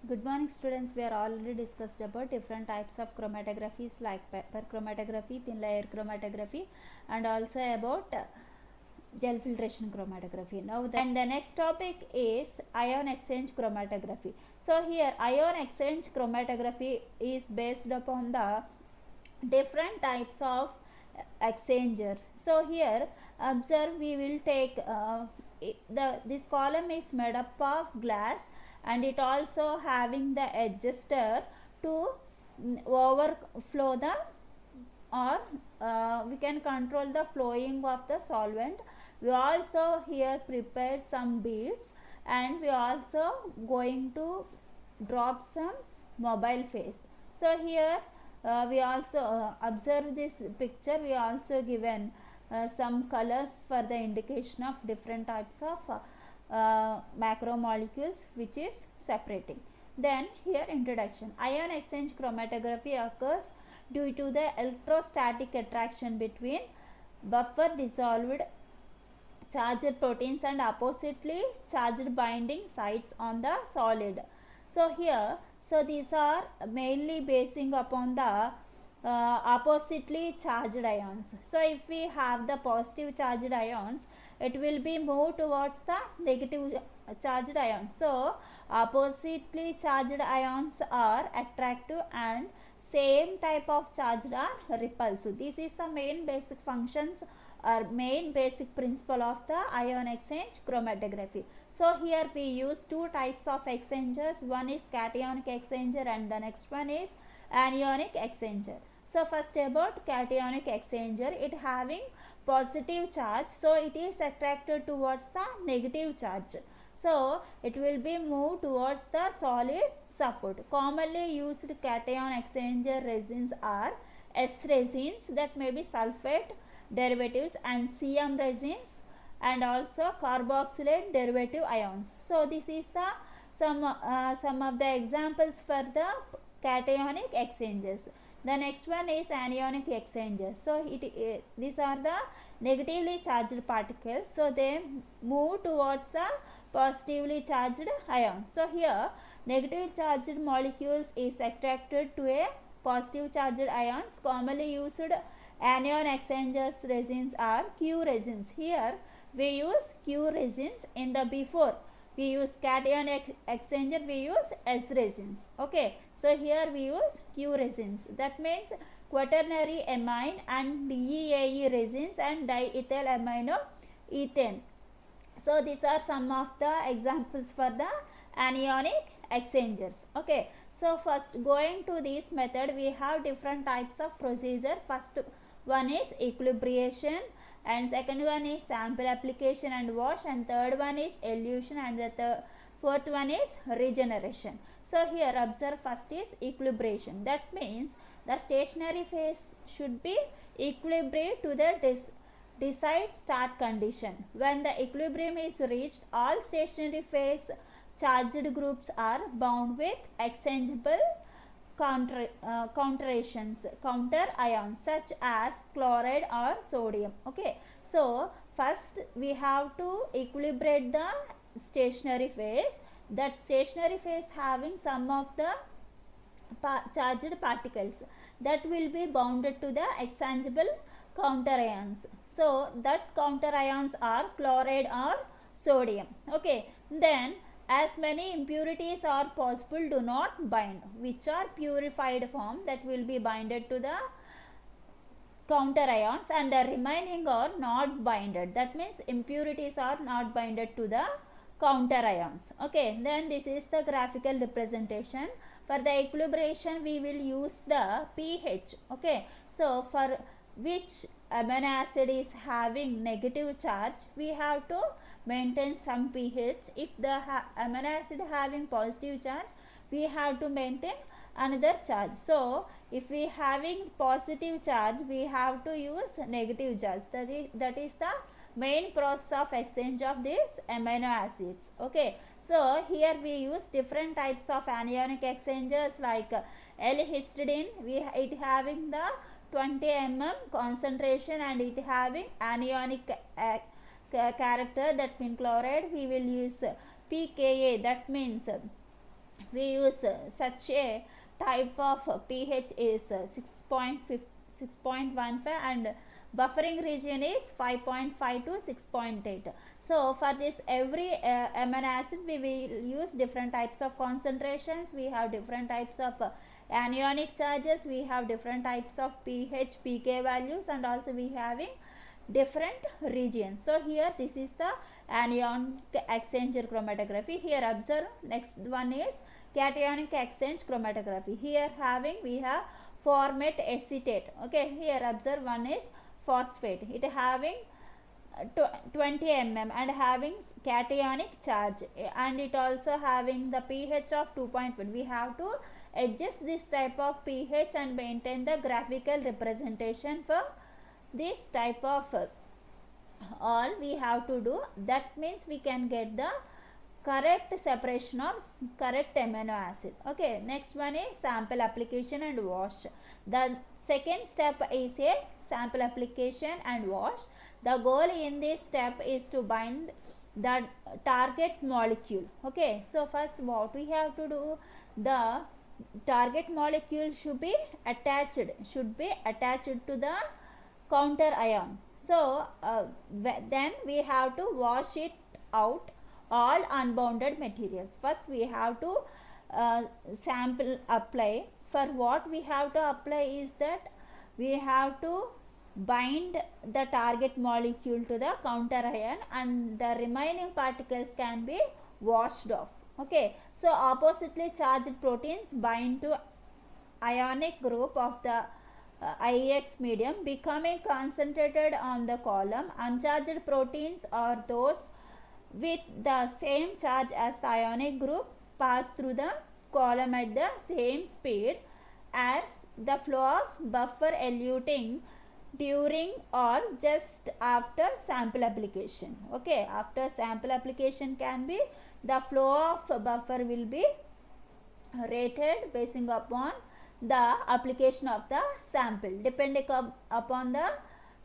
Good morning students. We are already discussed about different types of chromatographies like paper chromatography, thin layer chromatography, and also about gel filtration chromatography. Now the next topic is ion exchange chromatography. So here ion exchange chromatography is based upon the different types of exchanger. So here observe, we will take this column is made up of glass, and it also having the adjuster to overflow the, or we can control the flowing of the solvent. We also here prepare some beads, and we also going to drop some mobile phase. So here we also observe this picture. We also given some colors for the indication of different types of macromolecules which is separating. Then here introduction. Ion exchange chromatography occurs due to the electrostatic attraction between buffer dissolved charged proteins and oppositely charged binding sites on the solid. So here, so these are mainly basing upon the oppositely charged ions. So if we have the positive charged ions, it will be moved towards the negative charged ions. So oppositely charged ions are attractive and same type of charged are repulsive. This is the main basic functions or main basic principle of the ion exchange chromatography. So here we use two types of exchangers. One is cationic exchanger and the next one is anionic exchanger. So first about cationic exchanger, it having positive charge, so it is attracted towards the negative charge. So it will be moved towards the solid support. Commonly used cation exchanger resins are S resins, that may be sulfate derivatives, and CM resins, and also carboxylate derivative ions. So this is the some of the examples for the cationic exchanges. The next one is anionic exchanges. So these are the negatively charged particles, so they move towards the positively charged ions. So here negative charged molecules is attracted to a positive charged ions. Commonly used anion exchangers resins are Q resins. Here we use Q resins. In the before we use cation exchanger, we use S resins. Okay, so here we use Q resins. That means quaternary amine and DEAE resins and diethyl amino ethane. So these are some of the examples for the anionic exchangers. Okay, so first going to this method, we have different types of procedure. First one is equilibration, and second one is sample application and wash, and third one is elution, and the fourth one is regeneration. So here observe, first is equilibration. That means the stationary phase should be equilibrated to the desired start condition. When the equilibrium is reached, all stationary phase charged groups are bound with exchangeable counter ions such as chloride or sodium. Okay, so first we have to equilibrate the stationary phase. That stationary phase having some of the charged particles that will be bounded to the exchangeable counter ions. So that counter ions are chloride or sodium. Okay, then as many impurities are possible do not bind, which are purified form, that will be binded to the counter ions, and the remaining are not binded. That means impurities are not binded to the counter ions. Okay, then this is the graphical representation. For the equilibration we will use the pH. Okay, so for which amino acid is having negative charge, we have to maintain some pH. If the amino acid having positive charge, we have to maintain another charge. So if we having positive charge, we have to use negative charge. That is the main process of exchange of these amino acids. Okay, so here we use different types of anionic exchangers like L-histidine. It having the 20 mm concentration and it having anionic character, that means chloride. We will use pKa, that means we use such a type of pH is 6.15 and buffering region is 5.5 to 6.8. So for this every amino acid we will use different types of concentrations. We have different types of anionic charges, we have different types of pH pK values, and also we having different regions. So here this is the anionic exchange chromatography. Here observe, next one is cationic exchange chromatography. Here having we have formate acetate. Okay, here observe, one is phosphate, it having 20 mm and having cationic charge, and it also having the pH of 2.1. We have to adjust this type of pH and maintain the graphical representation for this type of all we have to do. That means we can get the correct separation of correct amino acid. Okay, next one is sample application and wash. The second step is a sample application and wash. The goal in this step is to bind the target molecule. Okay, so first what we have to do, the target molecule should be attached to the counter ion. So then we have to wash it out all unbounded materials. First we have to sample apply. For what we have to apply is that we have to bind the target molecule to the counter ion, and the remaining particles can be washed off. Okay, so oppositely charged proteins bind to ionic group of the IX medium, becoming concentrated on the column. Uncharged proteins are those with the same charge as the ionic group pass through the column at the same speed as the flow of buffer eluting during or just after sample application. Okay, after sample application can be, the flow of buffer will be rated basing upon the application of the sample, depending upon the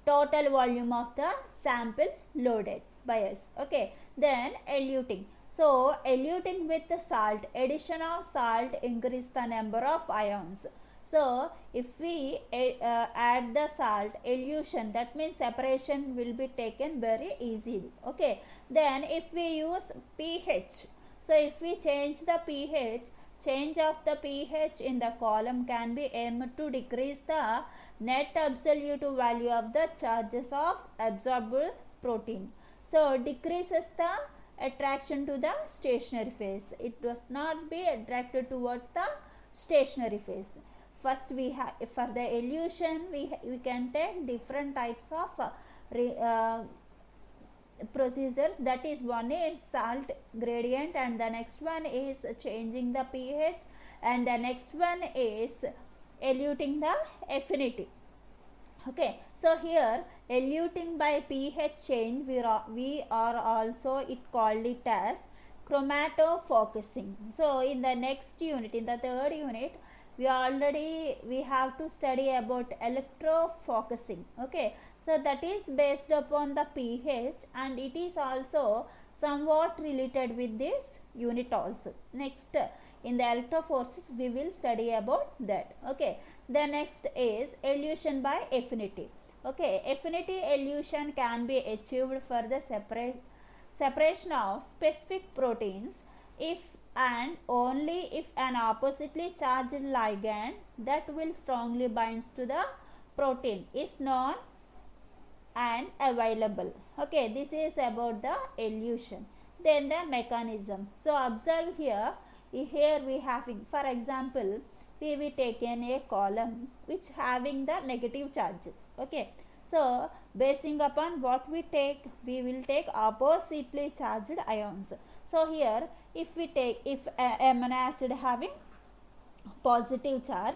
total volume of the sample loaded by us. Okay, then eluting. So eluting with salt, addition of salt increase the number of ions. So if we add the salt, elution, that means separation will be taken very easily. Okay, then if we use pH, so if we change the pH, change of the pH in the column can be aimed to decrease the net absolute value of the charges of absorbable protein. So decreases the attraction to the stationary phase. It does not be attracted towards the stationary phase. First we have, for the elution we can take different types of procedures. That is, one is salt gradient, and the next one is changing the pH, and the next one is eluting the affinity. Okay, so here eluting by pH change we are also it called it as chromatofocusing. So in the next unit, in the third unit, we have to study about electrofocusing. Okay, so that is based upon the pH, and it is also somewhat related with this unit also. Next, in the electrophoresis we will study about that. Okay, the next is elution by affinity. Okay, affinity elution can be achieved for the separation of specific proteins if and only if an oppositely charged ligand that will strongly binds to the protein is known and available. Okay, this is about the elution. Then the mechanism. So observe here we having, for example, we taken a column which having the negative charges. Okay, so basing upon what we take, we will take oppositely charged ions. So here if amino acid having positive charge,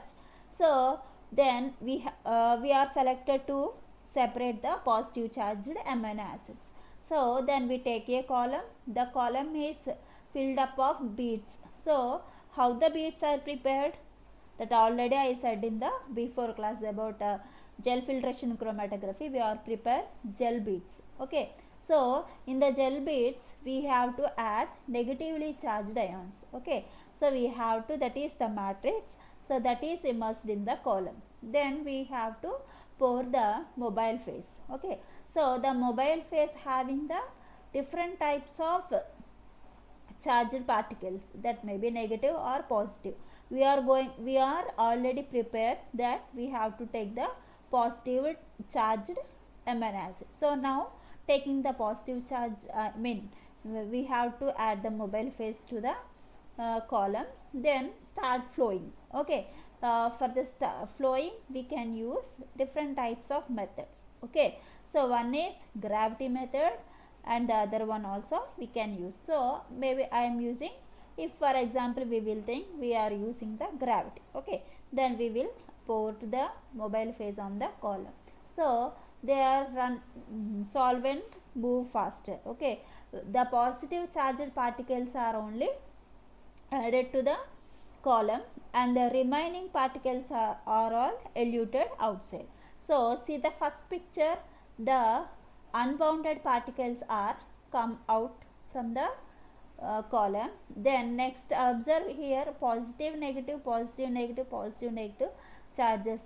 so then we are selected to separate the positive charged amino acids. So then we take a column. The column is filled up of beads. So how the beads are prepared, that already I said in the before class about gel filtration chromatography. We are prepare gel beads. Okay, so in the gel beads we have to add negatively charged ions. Okay, So we have to, that is the matrix, so that is immersed in the column. Then we have to pour the mobile phase. Okay, so the mobile phase having the different types of charged particles, that may be negative or positive. We are already prepared that we have to take the positive charged amino acid. So now taking the positive charge, we have to add the mobile phase to the column, then start flowing. Okay, for the flowing we can use different types of methods. Okay, so one is gravity method and the other one also we can use. So maybe I am using, if for example we will think we are using the gravity. Okay, then we will pour the mobile phase on the column. So they are solvent move faster. Okay, the positive charged particles are only added to the column and the remaining particles are all eluted outside. So see the first picture, the unbounded particles are come out from the column. Then next observe here, positive negative positive negative positive negative charges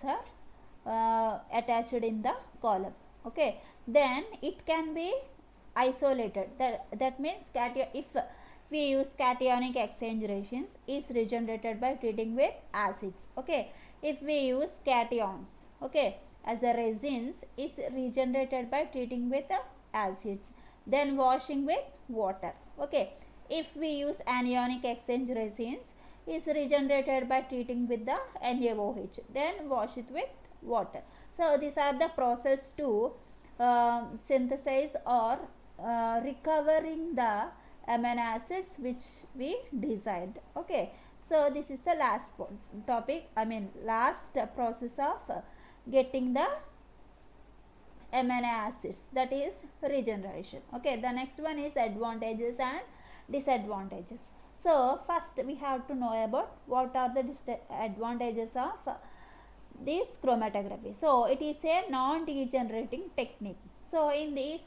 are attached in the column. Okay, then it can be isolated, that means if we use cationic exchange reactions is regenerated by treating with acids. Okay, if we use cations, okay, as the resins is regenerated by treating with acids, then washing with water. Okay, if we use anionic exchange resins is regenerated by treating with the NaOH, then wash it with water. So these are the process to synthesize or recovering the amino acids which we desired. Okay, so this is the last topic, last process of getting the amino acids, that is regeneration. Okay, the next one is advantages and disadvantages. So first we have to know about what are the disadvantages of this chromatography. So it is a non-degenerating technique. So in this,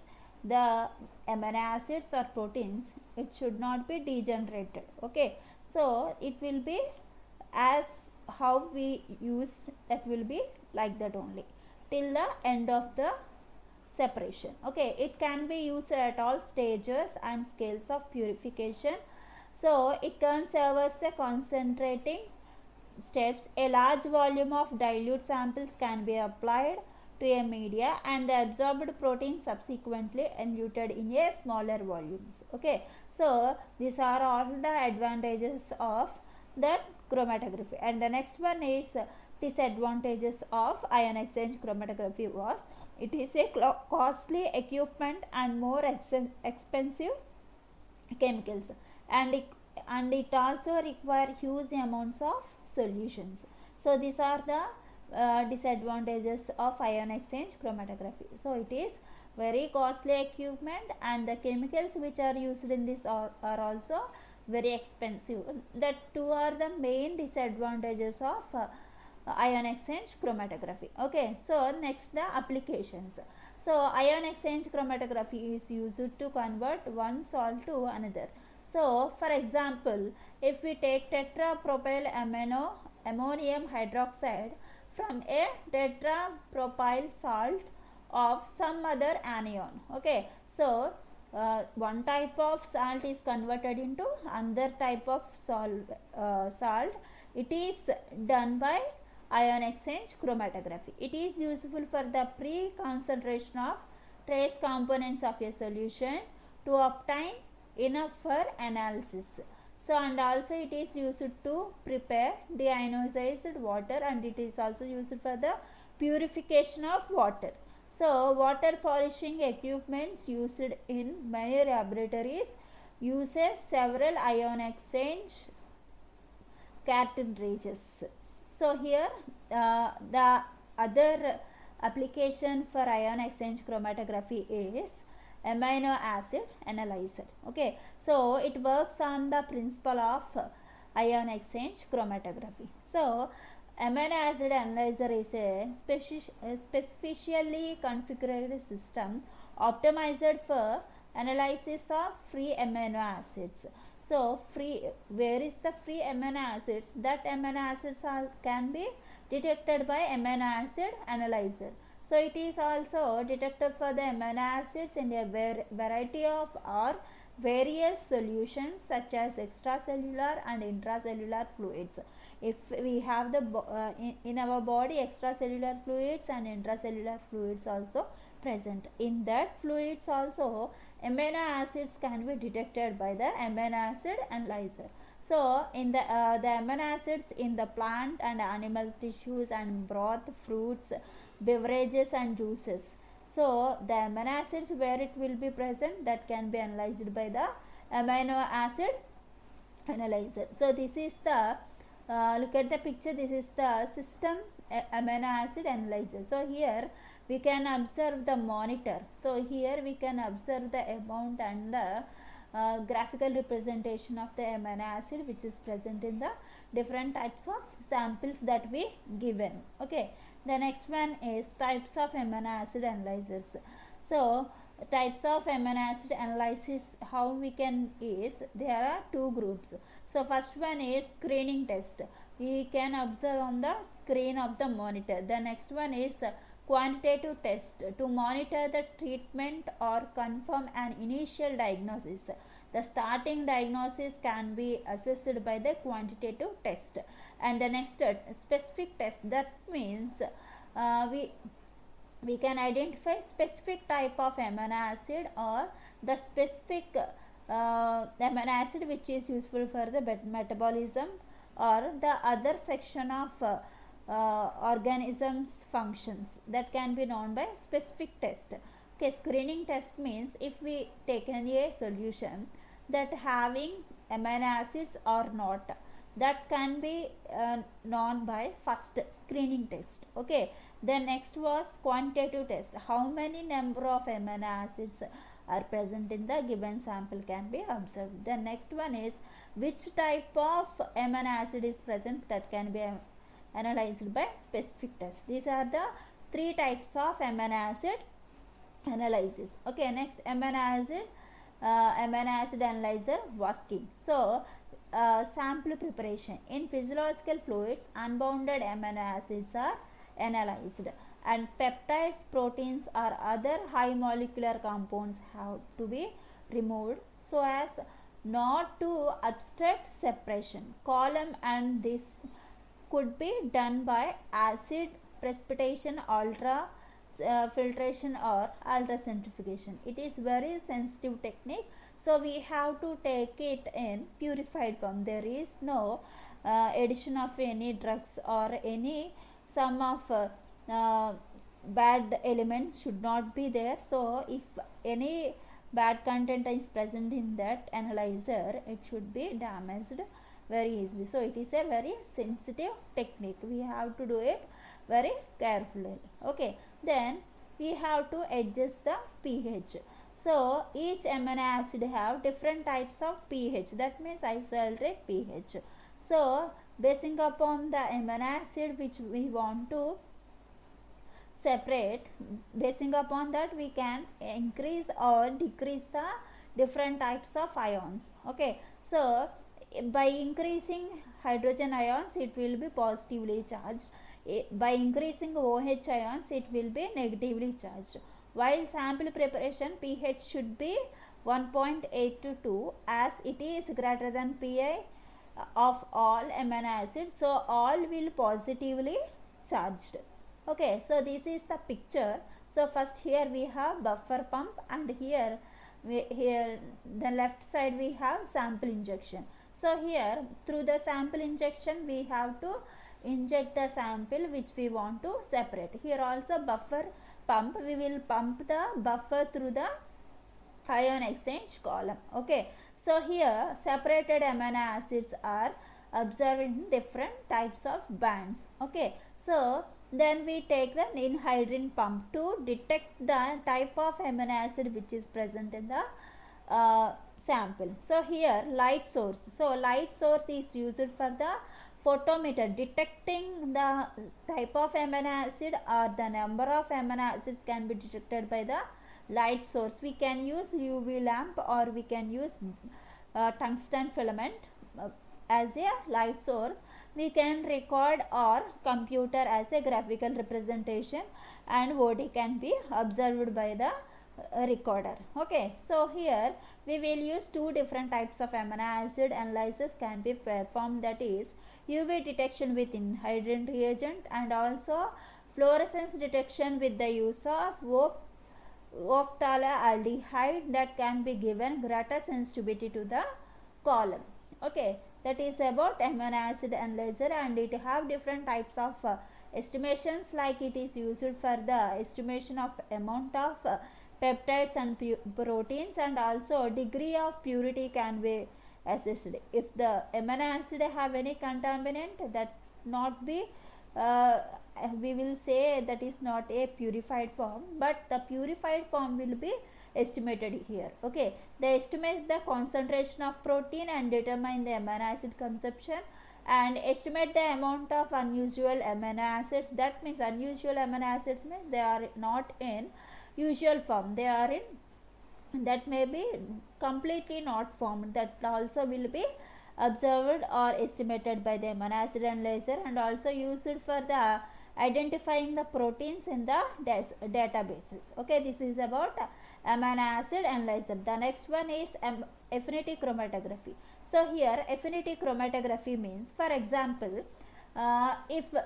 the amino acids or proteins, it should not be degenerated. Okay, so it will be as how we used, that will be like that only till the end of the separation. Okay, it can be used at all stages and scales of purification. So it can serve as a concentrating steps. A large volume of dilute samples can be applied to a media and the absorbed protein subsequently eluted in a smaller volumes. Okay, so these are all the advantages of that chromatography. And the next one is disadvantages of ion exchange chromatography was, it is a costly equipment and more expensive chemicals, and it also require huge amounts of solutions. So these are the disadvantages of ion exchange chromatography. So it is very costly equipment and the chemicals which are used in this are also very expensive. That two are the main disadvantages of ion exchange chromatography. Okay, so next the applications. So ion exchange chromatography is used to convert one salt to another. So for example, if we take tetrapropyl ammonium hydroxide from a tetrapropyl salt of some other anion. Okay, so one type of salt is converted into another type of salt. It is done by ion exchange chromatography. It is useful for the pre-concentration of trace components of a solution to obtain enough for analysis. So and also it is used to prepare deionized water, and it is also used for the purification of water. So water polishing equipments used in many laboratories uses several ion exchange cartridges. So here the other application for ion exchange chromatography is amino acid analyzer. Okay, so it works on the principle of ion exchange chromatography. So amino acid analyzer is a specially configured system optimized for analysis of free amino acids. So where is the free amino acids? That amino acids can be detected by amino acid analyzer. So it is also detected for the amino acids in a variety of or various solutions such as extracellular and intracellular fluids. If we have the in our body extracellular fluids and intracellular fluids also present, in that fluids also amino acids can be detected by the amino acid analyzer. So in the amino acids in the plant and animal tissues and broth, fruits, beverages and juices. So the amino acids where it will be present, that can be analyzed by the amino acid analyzer. So this is the look at the picture. This is the system amino acid analyzer. So here we can observe the monitor. So here we can observe the amount and the graphical representation of the amino acid which is present in the different types of samples that we given. Okay, the next one is types of amino acid analyzers. So types of amino acid analysis, how we can is, there are two groups. So first one is screening test. We can observe on the screen of the monitor. The next one is quantitative test to monitor the treatment or confirm an initial diagnosis. The starting diagnosis can be assessed by the quantitative test. And the next specific test, that means we can identify specific type of amino acid or the specific amino acid which is useful for the metabolism or the other section of organisms functions, that can be known by specific test. Okay, screening test means if we take a solution that having amino acids or not, that can be known by first screening test. Okay, the next was quantitative test. How many number of amino acids are present in the given sample can be observed. The next one is which type of amino acid is present, that can be analyzed by specific test. These are the three types of amino acid analysis. Okay, next amino acid analyzer working. So sample preparation. In physiological fluids, unbounded amino acids are analyzed and peptides, proteins or other high molecular compounds have to be removed so as not to obstruct separation. Column, and this could be done by acid precipitation, ultra filtration or ultracentrifugation. It is very sensitive technique, so we have to take it in purified form. There is no addition of any drugs or any some of bad elements should not be there. So if any bad content is present in that analyzer, it should be damaged very easily. So it is a very sensitive technique. We have to do it very carefully. Okay, then we have to adjust the pH. So each amino acid have different types of pH, that means isoalteric pH. So basing upon the amino acid which we want to separate, basing upon that we can increase or decrease the different types of ions. Okay, so by increasing hydrogen ions, it will be positively charged. By increasing OH ions, it will be negatively charged. While sample preparation, pH should be 1.8 to 2 as it is greater than Pi of all amino acids, so all will positively charged. Okay, so this is the picture. So first here we have buffer pump, and here the left side we have sample injection. So here through the sample injection we have to inject the sample which we want to separate. Here also buffer pump, we will pump the buffer through the ion exchange column. Okay, so here separated amino acids are observed in different types of bands. Okay, so then we take the anhydrine pump to detect the type of amino acid which is present in the sample. So here light source. So light source is used for the photometer, detecting the type of amino acid or the number of amino acids can be detected by the light source. We can use UV lamp or we can use tungsten filament as a light source, we can record our computer as a graphical representation, and OD can be observed by the recorder. Okay, so here we will use two different types of amino acid analysis can be performed, that is UV detection with anhydride reagent and also fluorescence detection with the use of phthalate that can be given greater sensitivity to the column. Okay, that is about amino acid analyzer, and it have different types of estimations, like it is used for the estimation of amount of peptides and proteins, and also degree of purity can be assessed. If the amino acid have any contaminant, that not be we will say that is not a purified form, but the purified form will be estimated here. Okay, they estimate the concentration of protein and determine the amino acid consumption, and estimate the amount of unusual amino acids. That means unusual amino acids means they are not in usual form, they are in, that may be completely not formed, that also will be observed or estimated by the amino acid analyzer, and also used for the identifying the proteins in the databases. Okay, this is about amino acid analyzer. The next one is affinity chromatography. So here affinity chromatography means, for example, if the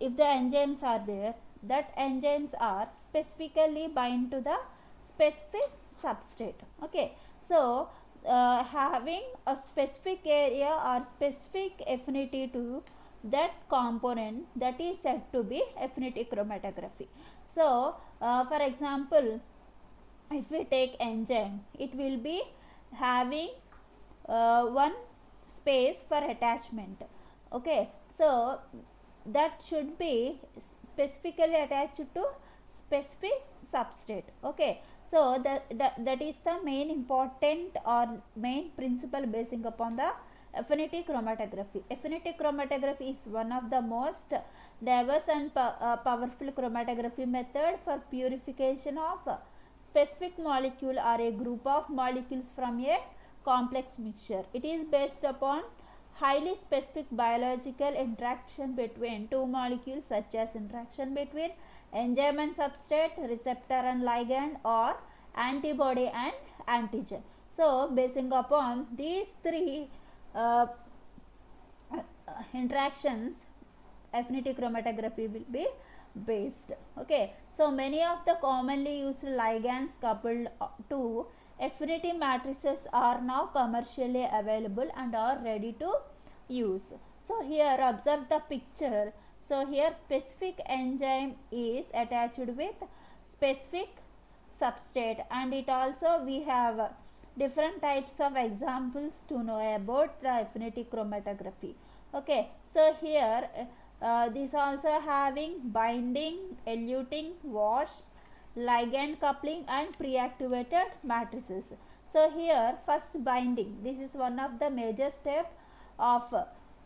enzymes are there, that enzymes are specifically bind to the specific substrate. Okay, so having a specific area or specific affinity to that component, that is said to be affinity chromatography. So for example, if we take enzyme, it will be having one space for attachment. Okay, so that should be specifically attached to specific substrate. Okay, so that is the main important or main principle basing upon the affinity chromatography. Affinity chromatography is one of the most diverse and powerful chromatography method for purification of specific molecule or a group of molecules from a complex mixture. It is based upon highly specific biological interaction between two molecules, such as interaction between enzyme and substrate, receptor and ligand, or antibody and antigen. So basing upon these three interactions, affinity chromatography will be based. Okay, so many of the commonly used ligands coupled to affinity matrices are now commercially available and are ready to use. So here observe the picture. So here specific enzyme is attached with specific substrate, and it also we have different types of examples to know about the affinity chromatography. Okay, so here this also having binding, eluting, wash, ligand coupling, and pre-activated matrices. So here first binding, this is one of the major step of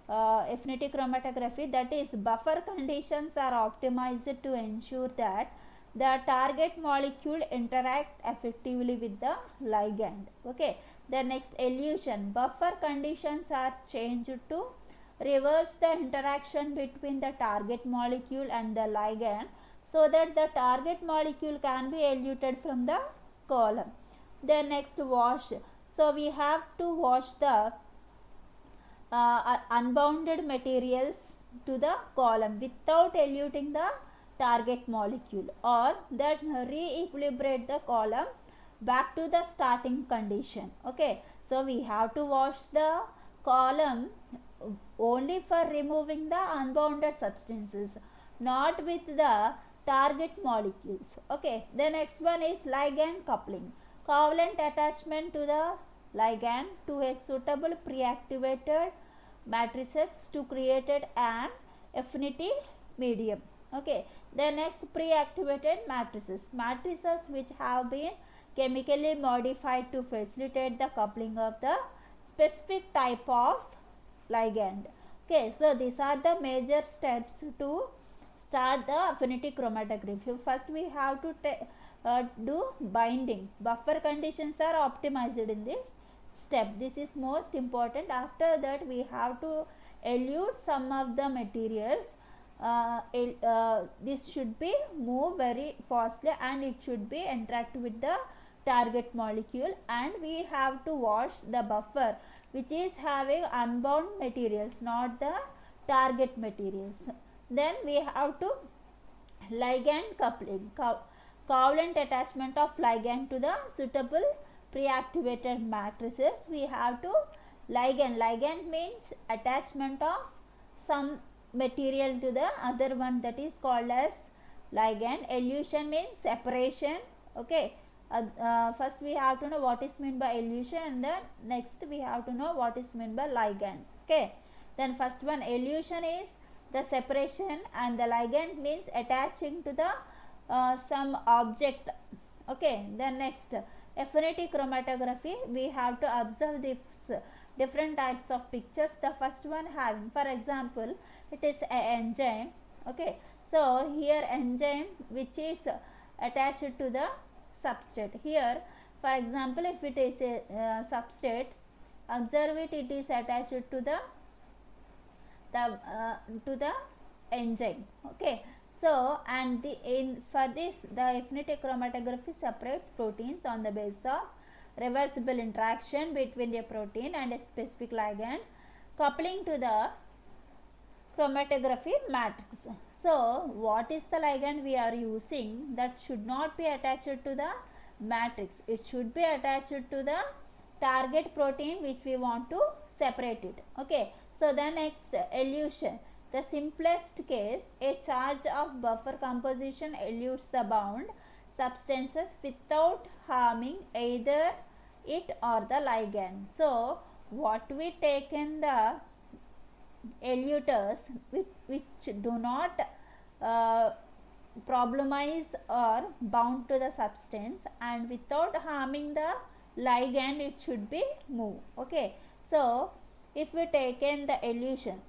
affinity chromatography, that is buffer conditions are optimized to ensure that the target molecule interact effectively with the ligand. Okay, the next elution, buffer conditions are changed to reverse the interaction between the target molecule and the ligand, so that the target molecule can be eluted from the column. The next wash, so we have to wash the unbounded materials to the column without eluting the target molecule, or that re-equilibrate the column back to the starting condition. Okay, so we have to wash the column only for removing the unbounded substances, not with the target molecules. Okay, the next one is ligand coupling, covalent attachment to the ligand to a suitable pre-activated matrices to create an affinity medium. Okay, the next pre-activated matrices, matrices which have been chemically modified to facilitate the coupling of the specific type of ligand. Okay, so these are the major steps to start the affinity chromatography. First we have to do binding. Buffer conditions are optimized in this step. This is most important. After that we have to elute some of the materials. This should be move very fastly and it should be interact with the target molecule, and we have to wash the buffer which is having unbound materials, not the target materials. Then we have to ligand coupling, covalent attachment of ligand to the suitable pre-activated matrices. We have to ligand means attachment of some material to the other one, that is called as ligand. Elution means separation. Okay, first we have to know what is meant by elution, and then next we have to know what is meant by ligand. Okay, then first one, elution is the separation, and the ligand means attaching to the some object. Okay, then next, affinity chromatography, we have to observe this different types of pictures. The first one having, for example, it is an enzyme. Okay, so here enzyme which is attached to the substrate. Here for example, if it is a substrate, observe it, it is attached to the enzyme. Okay, so and for this the affinity chromatography separates proteins on the basis of reversible interaction between a protein and a specific ligand, coupling to the chromatography matrix. So what is the ligand we are using? That should not be attached to the matrix, it should be attached to the target protein which we want to separate it. Okay, so the next, elution. The simplest case, a charge of buffer composition elutes the bound substances without harming either it or the ligand. So what we take in the eluters which do not problemize or bound to the substance, and without harming the ligand, it should be moved. Okay, so if we take in the elution,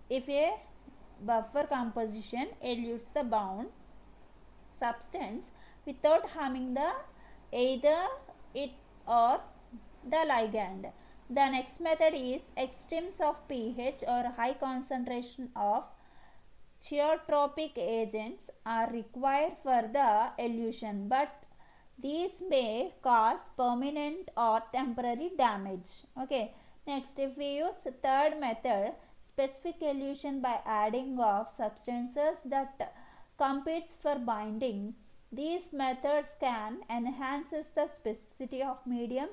if a buffer composition elutes the bound substance without harming the either it or the ligand. The next method is extremes of pH or high concentration of cheotropic agents are required for the elution, but these may cause permanent or temporary damage. Okay, next, if we use third method, specific elution by adding of substances that competes for binding, these methods can enhance the specificity of medium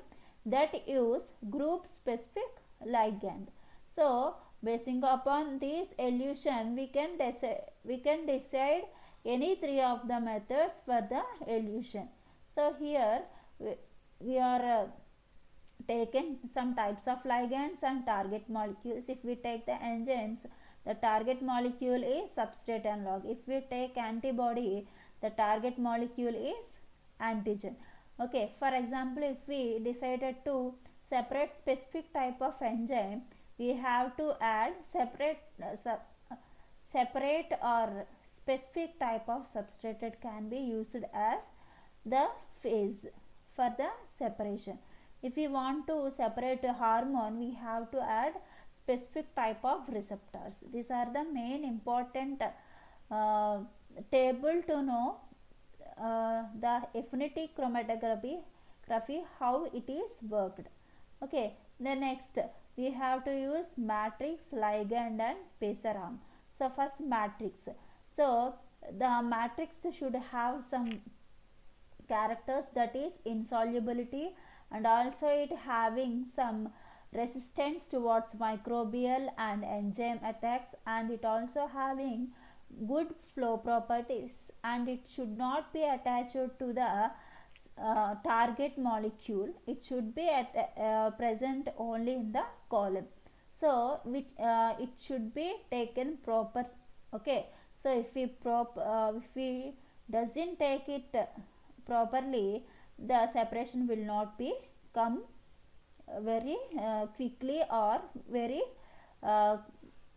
that use group specific ligand. So basing upon this elution, we can decide any three of the methods for the elution. So here we are taken some types of ligands and target molecules. If we take the enzymes, the target molecule is substrate analog. If we take antibody, the target molecule is antigen. Okay, for example, if we decided to separate specific type of enzyme, we have to add separate or specific type of substrate can be used as the phase for the separation. If we want to separate a hormone, we have to add specific type of receptors. These are the main important table to know the affinity chromatography, how it is worked. Okay, then next we have to use matrix, ligand and spacer arm. So first, matrix. So the matrix should have some characters, that is insolubility, and also it having some resistance towards microbial and enzyme attacks, and it also having good flow properties, and it should not be attached to the target molecule. It should be present only in the column. So which it should be taken proper. Okay, so if we doesn't take it properly, the separation will not be come very quickly or very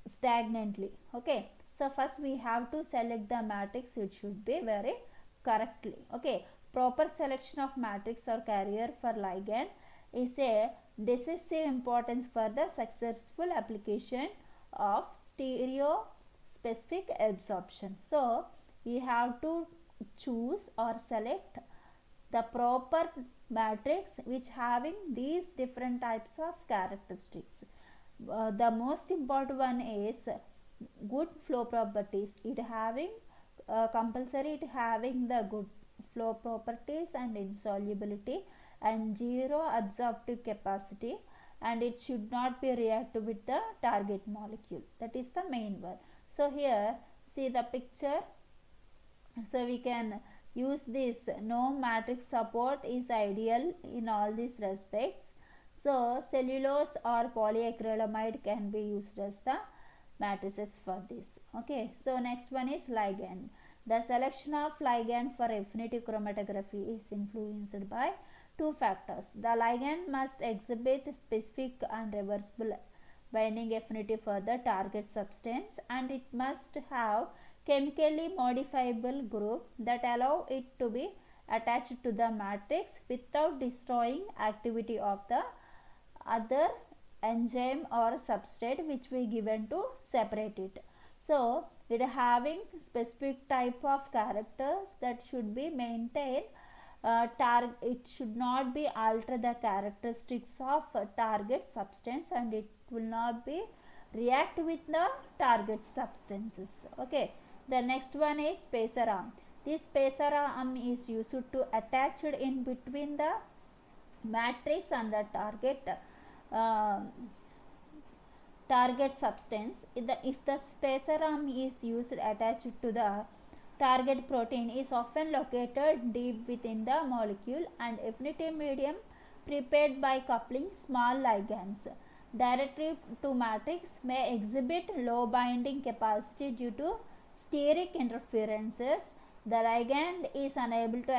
stagnantly. Okay, so first we have to select the matrix, it should be very correctly. Okay, proper selection of matrix or carrier for ligand is a decisive importance for the successful application of stereo specific absorption. So we have to choose or select the proper matrix which having these different types of characteristics. The most important one is good flow properties. It having compulsory it having the good flow properties and insolubility and zero absorptive capacity, and it should not be reactive with the target molecule. That is the main one. So here see the picture. So we can use this. No matrix support is ideal in all these respects. So cellulose or polyacrylamide can be used as the matrices for this. Okay, so next one is ligand. The selection of ligand for affinity chromatography is influenced by two factors. The ligand must exhibit specific and reversible binding affinity for the target substance, and it must have chemically modifiable group that allow it to be attached to the matrix without destroying activity of the other enzyme or substrate which we given to separate it. So it having specific type of characters that should be maintained. It should not be alter the characteristics of target substance, and it will not be react with the target substances. Okay, the next one is spacer arm. This spacer arm is used to attach it in between the matrix and the target substance. If the spacer arm is used attached to the target protein is often located deep within the molecule, and affinity medium prepared by coupling small ligands directly to matrix may exhibit low binding capacity due to steric interferences. The ligand is unable to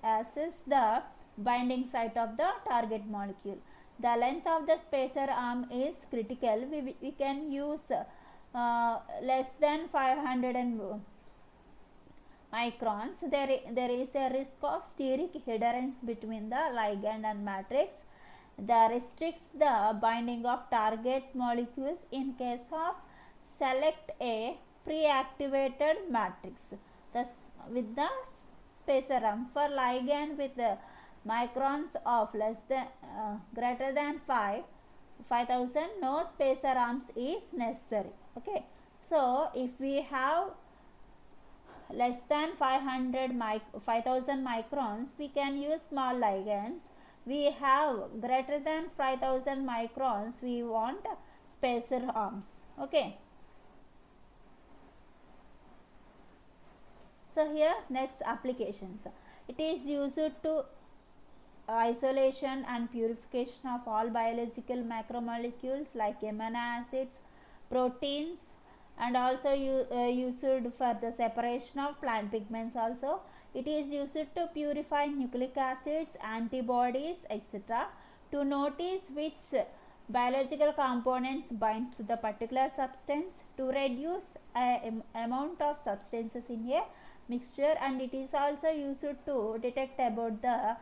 access the binding site of the target molecule. The length of the spacer arm is critical. We can use less than 500 microns. There is a risk of steric adherence between the ligand and matrix that restricts the binding of target molecules in case of select a pre-activated matrix. Thus, with the spacer arm for ligand with the microns of less than greater than 5000, no spacer arms is necessary. Okay, so if we have less than 5000 microns, we can use small ligands. We have greater than 5000 microns, we want spacer arms. Okay, so here next applications. It is used to isolation and purification of all biological macromolecules like amino acids, proteins, and also used for the separation of plant pigments also. It is used to purify nucleic acids, antibodies, etc. to notice which biological components bind to the particular substance, to reduce amount of substances in a mixture, and it is also used to detect about the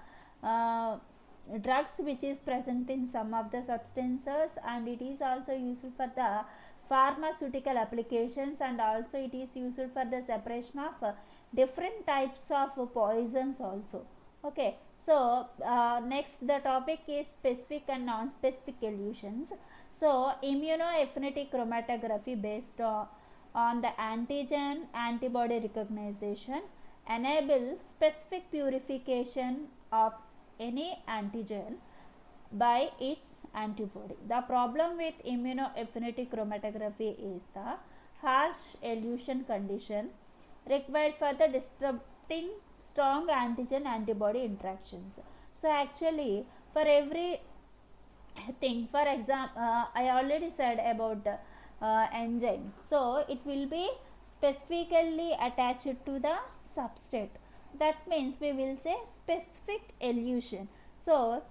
drugs which is present in some of the substances, and it is also useful for the pharmaceutical applications, and also it is useful for the separation of different types of poisons also. Okay, so next the topic is specific and non-specific elutions. So immunoaffinity chromatography based on the antigen antibody recognition enables specific purification of any antigen by its antibody. The problem with immunoaffinity chromatography is the harsh elution condition required for the disrupting strong antigen antibody interactions. So actually for every thing, for example, I already said about the enzyme, so it will be specifically attached to the substrate. That means we will say specific elution. So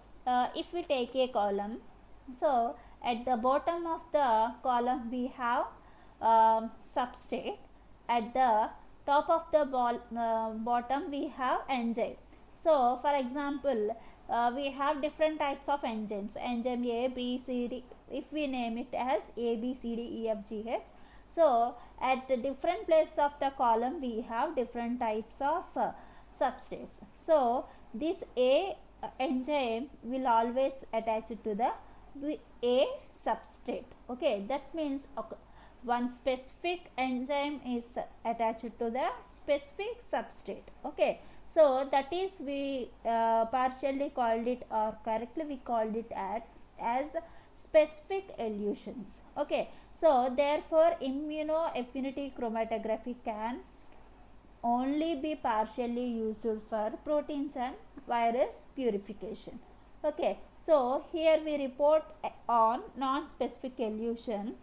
if we take a column, so at the bottom of the column we have substrate, at the top of the bottom we have enzyme. So for example, we have different types of enzymes, enzyme A, B, C, D, if we name it as A, B, C, D, E, F, G, H. So at the different places of the column we have different types of substrates. So this A enzyme will always attach it to the A substrate. Okay, that means one specific enzyme is attached to the specific substrate. Okay, so that is we partially called it, or correctly we called it as specific elutions. Okay, so therefore immunoaffinity chromatography can only be partially used for proteins and virus purification. Okay, so here we report on non-specific elution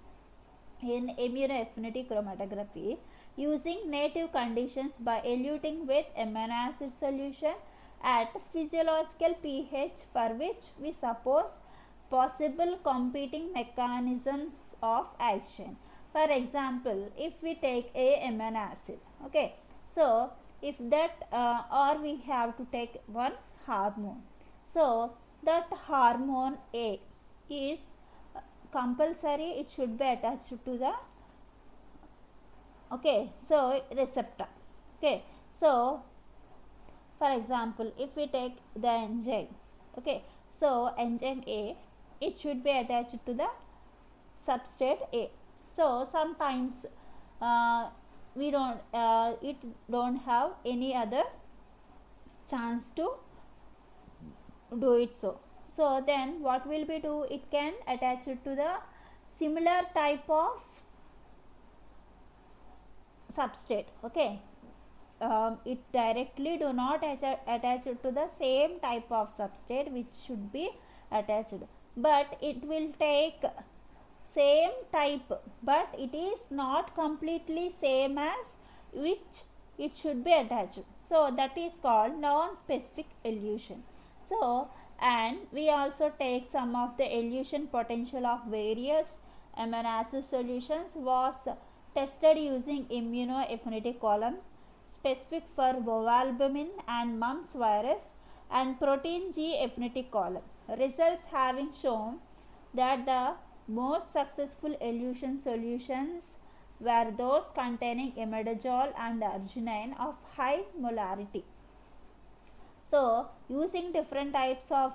in immunoaffinity chromatography using native conditions by eluting with amino acid solution at physiological pH, for which we suppose possible competing mechanisms of action. For example, if we take a amino acid, okay, so if that or we have to take one hormone, so that hormone A is compulsory, it should be attached to the receptor. Okay, so for example, if we take the enzyme, okay, so enzyme A, it should be attached to the substrate A. So sometimes we don't it don't have any other chance to do it. So then what will we do, it can attach it to the similar type of substrate. Okay, it directly do not attach it to the same type of substrate which should be attached, but it will take same type, but it is not completely same as which it should be attached. So that is called non-specific elution. So, and we also take some of the elution potential of various amino acid solutions was tested using immunoaffinity column specific for ovalbumin and mumps virus and protein G affinity column. Results having shown that the most successful elution solutions were those containing imidazole and arginine of high molarity. So using different types of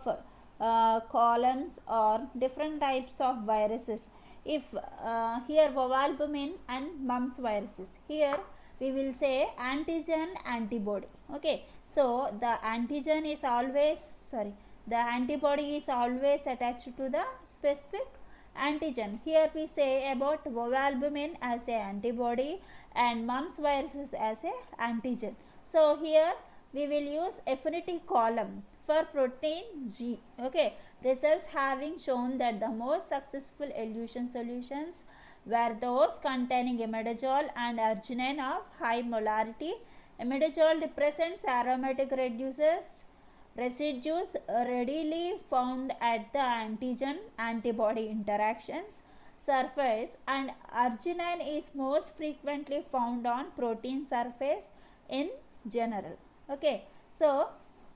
columns or different types of viruses, if here ovalbumin and mumps viruses, here we will say antigen antibody. Okay, so the antigen is always the antibody is always attached to the specific antigen. Here we say about ovalbumin as a antibody and mumps viruses as a antigen. So here we will use affinity column for protein G. Okay, results having shown that the most successful elution solutions were those containing imidazole and arginine of high molarity. Imidazole represents aromatic residues readily found at the antigen antibody interactions surface, and arginine is most frequently found on protein surface in general. Okay, so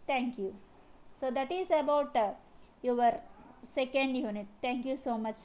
thank you. So that is about your second unit. Thank you so much.